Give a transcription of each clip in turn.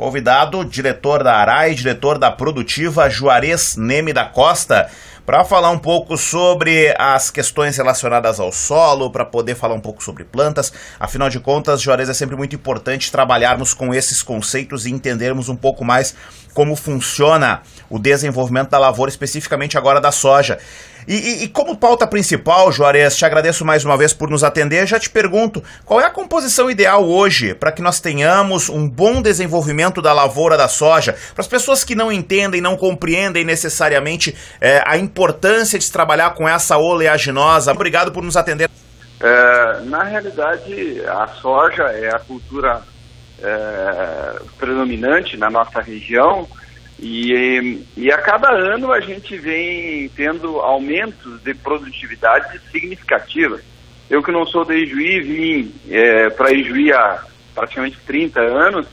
convidado, diretor da ARAI, diretor da Produtiva, Juarez Neme da Costa, para falar um pouco sobre as questões relacionadas ao solo, para poder falar um pouco sobre plantas. Afinal de contas, Juarez, é sempre muito importante trabalharmos com esses conceitos e entendermos um pouco mais como funciona o desenvolvimento da lavoura, especificamente agora da soja. E como pauta principal, Juarez, te agradeço mais uma vez por nos atender. Já te pergunto, qual é a composição ideal hoje para que nós tenhamos um bom desenvolvimento da lavoura da soja? Para as pessoas que não entendem, não compreendem necessariamente a importância de se trabalhar com essa oleaginosa. Obrigado por nos atender. Na realidade, a soja é a cultura predominante na nossa região. E a cada ano a gente vem tendo aumentos de produtividade significativas. Eu que não sou de Ijuí, vim para Ijuí há praticamente 30 anos,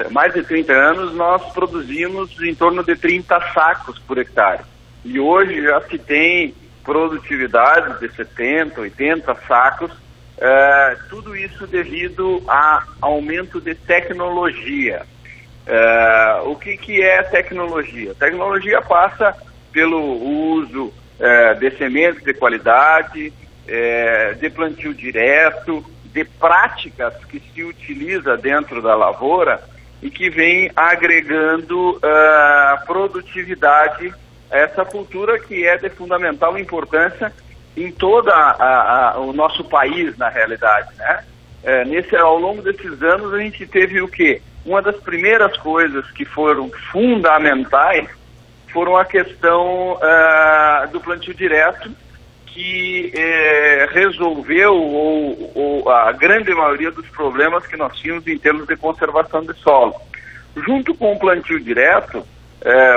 mais de 30 anos, nós produzimos em torno de 30 sacos por hectare. E hoje já se tem produtividade de 70, 80 sacos, tudo isso devido a aumento de tecnologia. O que é tecnologia? Tecnologia passa pelo uso de sementes de qualidade, de plantio direto, de práticas que se utiliza dentro da lavoura e que vem agregando produtividade a essa cultura que é de fundamental importância em todo o nosso país, na realidade, né? Ao longo desses anos a gente teve o quê? Uma das primeiras coisas que foram fundamentais foram a questão do plantio direto, que resolveu a grande maioria dos problemas que nós tínhamos em termos de conservação de solo. Junto com o plantio direto,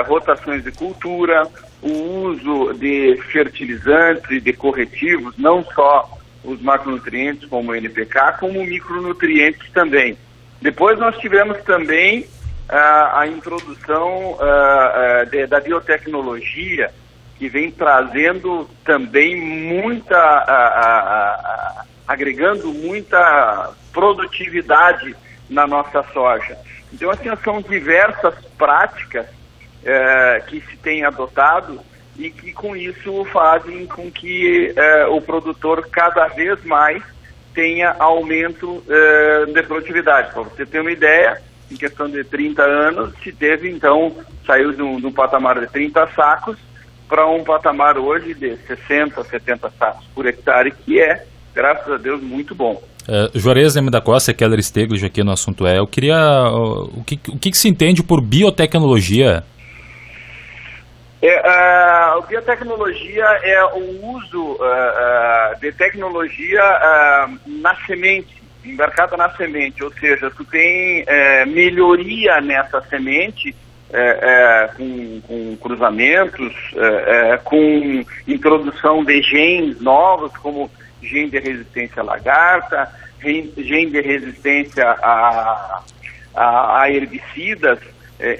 rotações de cultura, o uso de fertilizantes e de corretivos, não só os macronutrientes como o NPK, como micronutrientes também. Depois nós tivemos também a introdução da biotecnologia, que vem trazendo também agregando muita produtividade na nossa soja. Então, assim, são diversas práticas que se tem adotado e que com isso fazem com que o produtor cada vez mais tenha aumento de produtividade. Para você ter uma ideia, em questão de 30 anos, se teve, então, saiu de um patamar de 30 sacos para um patamar hoje de 60, 70 sacos por hectare, que é, graças a Deus, muito bom. Juarez Neme da Costa, Keller Steglich aqui no assunto eu queria... O que se entende por biotecnologia? A biotecnologia é o uso de tecnologia na semente, embarcada na semente, ou seja, tu tem melhoria nessa semente com cruzamentos, com introdução de genes novos, como gene de resistência à lagarta, gene de resistência a herbicidas,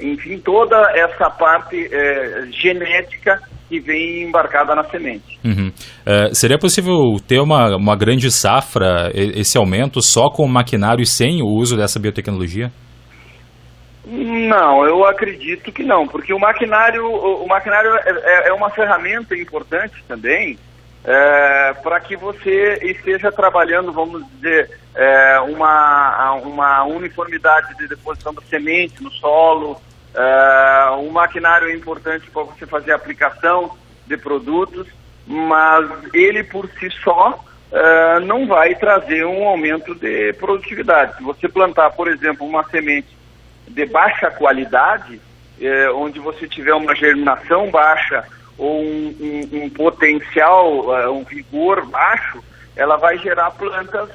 enfim, toda essa parte genética que vem embarcada na semente. Uhum. Seria possível ter uma grande safra, esse aumento, só com o maquinário e sem o uso dessa biotecnologia? Não, eu acredito que não, porque o maquinário é uma ferramenta importante também, para que você esteja trabalhando, vamos dizer, uma uniformidade de deposição da semente no solo. O maquinário é importante para você fazer a aplicação de produtos, mas ele por si só não vai trazer um aumento de produtividade. Se você plantar, por exemplo, uma semente de baixa qualidade, onde você tiver uma germinação baixa ou um potencial, um vigor baixo, ela vai gerar plantas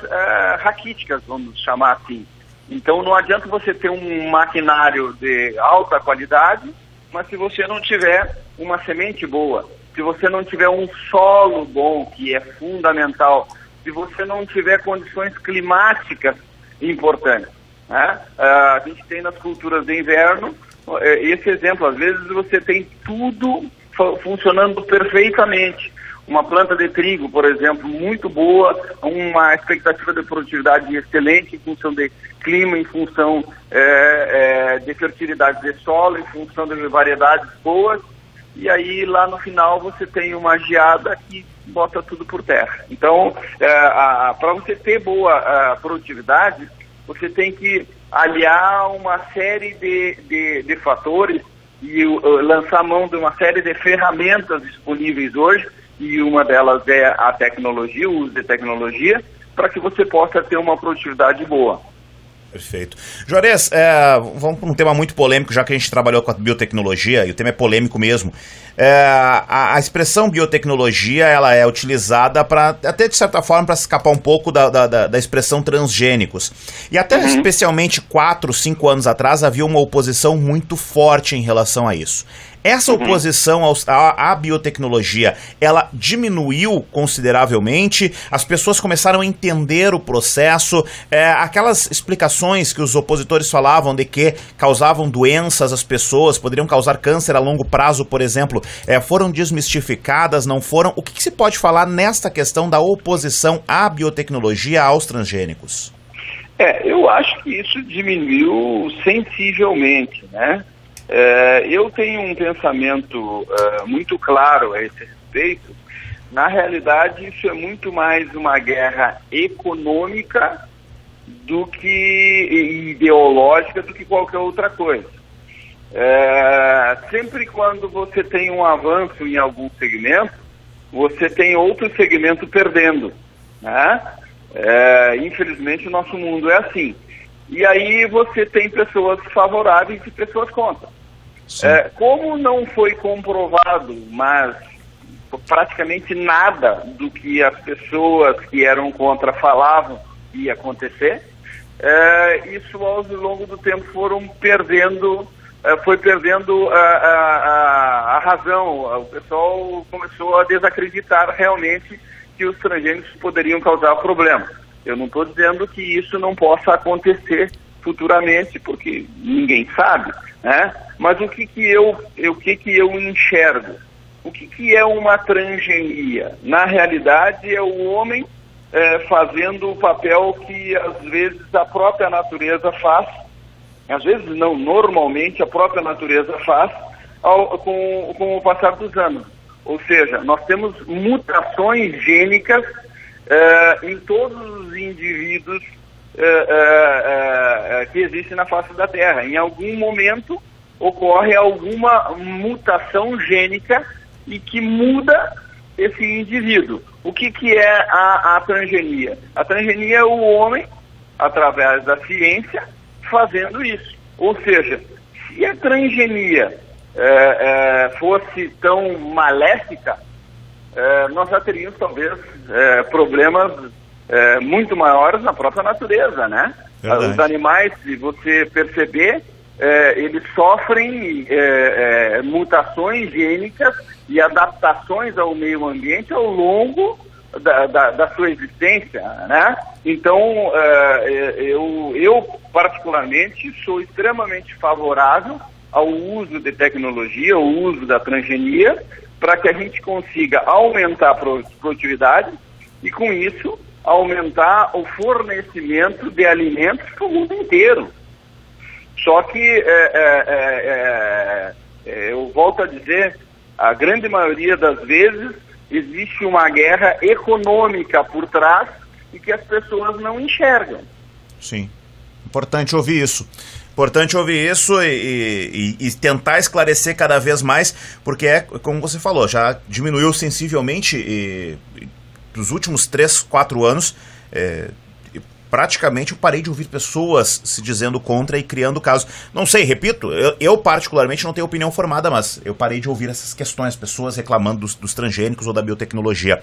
raquíticas, vamos chamar assim. Então não adianta você ter um maquinário de alta qualidade, mas se você não tiver uma semente boa, se você não tiver um solo bom, que é fundamental, se você não tiver condições climáticas importantes, né? A gente tem nas culturas de inverno esse exemplo, às vezes você tem tudo funcionando perfeitamente, uma planta de trigo, por exemplo, muito boa, uma expectativa de produtividade excelente em função de clima, em função de fertilidade de solo, em função de variedades boas, e aí lá no final você tem uma geada que bota tudo por terra. Então, para você ter boa produtividade, você tem que aliar uma série de fatores e lançar mão de uma série de ferramentas disponíveis hoje, e uma delas é a tecnologia, o uso de tecnologia, para que você possa ter uma produtividade boa. Perfeito. Juarez, vamos para um tema muito polêmico, já que a gente trabalhou com a biotecnologia, e o tema é polêmico mesmo. A expressão biotecnologia, ela é utilizada para, até de certa forma, para escapar um pouco da expressão transgênicos. E até especialmente 4, 5 anos atrás havia uma oposição muito forte em relação a isso. Essa oposição à biotecnologia, ela diminuiu consideravelmente, as pessoas começaram a entender o processo, aquelas explicações que os opositores falavam de que causavam doenças às pessoas, poderiam causar câncer a longo prazo, por exemplo, foram desmistificadas, não foram? O que se pode falar nesta questão da oposição à biotecnologia aos transgênicos? Eu acho que isso diminuiu sensivelmente, né? Eu tenho um pensamento muito claro a esse respeito. Na realidade, isso é muito mais uma guerra econômica do que ideológica, do que qualquer outra coisa. Sempre quando você tem um avanço em algum segmento, você tem outro segmento perdendo, né? Infelizmente, o nosso mundo é assim. E aí você tem pessoas favoráveis e pessoas contra. Como não foi comprovado, mas praticamente nada do que as pessoas que eram contra falavam ia acontecer, isso ao longo do tempo foi perdendo a razão. O pessoal começou a desacreditar realmente que os transgênicos poderiam causar problema. Eu não estou dizendo que isso não possa acontecer futuramente, porque ninguém sabe, né? Mas o que eu enxergo? O que é uma transgenia? Na realidade, é o homem fazendo o papel que às vezes a própria natureza faz, às vezes não, normalmente a própria natureza faz com o passar dos anos. Ou seja, nós temos mutações gênicas em todos os indivíduos que existem na face da Terra. Em algum momento ocorre alguma mutação gênica e que muda esse indivíduo. O que é a transgenia? A transgenia é o homem, através da ciência, fazendo isso. Ou seja, se a transgenia fosse tão maléfica, nós já teríamos talvez problemas muito maiores na própria natureza, né? Verdade. Os animais, se você perceber, eles sofrem mutações gênicas e adaptações ao meio ambiente ao longo da sua existência, né? Então, eu particularmente sou extremamente favorável ao uso de tecnologia, ao uso da transgenia, para que a gente consiga aumentar a produtividade e, com isso, aumentar o fornecimento de alimentos para o mundo inteiro. Só que, eu volto a dizer, a grande maioria das vezes existe uma guerra econômica por trás e que as pessoas não enxergam. Sim, importante ouvir isso. Importante ouvir isso e tentar esclarecer cada vez mais, porque como você falou, já diminuiu sensivelmente nos últimos 3, 4 anos. Praticamente eu parei de ouvir pessoas se dizendo contra e criando casos. Não sei, repito, eu particularmente não tenho opinião formada, mas eu parei de ouvir essas questões, pessoas reclamando dos transgênicos ou da biotecnologia.